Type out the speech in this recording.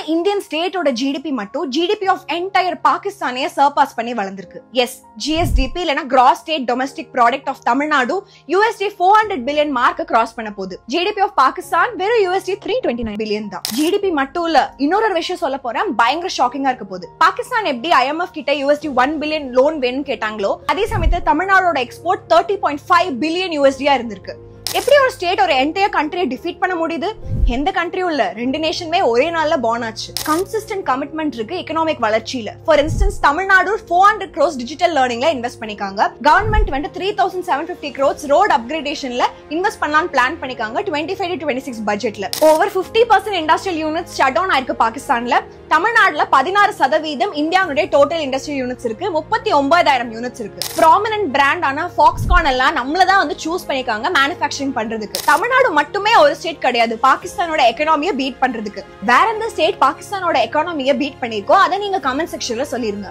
Indian ஸ்டேட்டோட GDP மட்டும் GDP of entire பாகிஸ்தானையே சர்பாஸ் பண்ணி வளர்ந்திருக்கு. எஸ், ஜிஎஸ்டிபி இல்லனா gross state domestic product of Tamil Nadu USD 400 billion மார்க்க கிராஸ் பண்ண போகுது. ஜிடிபி ஆஃப் பாகிஸ்தான் வெறும் USD 329 பில்லியன் தான். ஜிடிபி மட்டும் இல்ல, இன்னொரு விஷயம் சொல்ல போறேன், பயங்கர ஷாக்கிங்கா இருக்க போகுது. பாகிஸ்தான் எப்படி IMF கிட்ட USD 1 பில்லியன் லோன் வேணும்னு கேட்டாங்களோ, அதே சமயத்துல தமிழ்நாடோட எக்ஸ்போர்ட் 30.5 பில்லியன் USD இருந்திருக்கு. எப்படி ஒரு ஸ்டேட் ஒரு என்டையர் கண்ட்ரியை டிஃபீட் பண்ண முடியுது? எந்த கண்ட்ரியும் இல்ல, ரெண்டு நேஷனுமே ஒரே நாள்ல பார்ன் ஆச்சு. கன்சிஸ்டன்ட் கமிட்மெண்ட் இருக்கு எகனாமிக் வளர்ச்சியில. For instance, Tamil Nadu 400 crores digital லேர்னிங்ல இன்வெஸ்ட் பண்ணிருக்காங்க. கவர்மெண்ட் வந்து 3750 crores ரோட் அப்கிரேடேஷன்ல இன்வெஸ்ட் பண்ணலாம்னு பிளான் பண்ணிருக்காங்க 25 to 26 பட்ஜெட்ல. Over 50% industrial units shut down ஆயிருக்கு பாகிஸ்தான்ல. தமிழ்நாடுல 16% இந்தியாவுடைய டோட்டல் இண்டஸ்ட்ரியல் யூனிட்ஸ் இருக்கு. 39,000 யூனிட்ஸ் இருக்கு. ப்ராமினன்ட் பிராண்ட் ஆன ஃபாக்ஸ்கான் எல்லாம் நம்மளதான் வந்து சூஸ் பண்ணிருக்காங்க மேனுஃபேக்சரிங் பண்றதுக்கு. தமிழ்நாடு மட்டுமே ஒரு ஸ்டேட் கிடையாது பாகிஸ்தானோட எக்கனாமியை பீட் பண்றதுக்கு. வேற எந்த ஸ்டேட் பாகிஸ்தானோட எக்கனாமியை பீட் பண்ணிருக்கோ அதை நீங்க கமெண்ட் செக்ஷன்ல சொல்லிருங்க.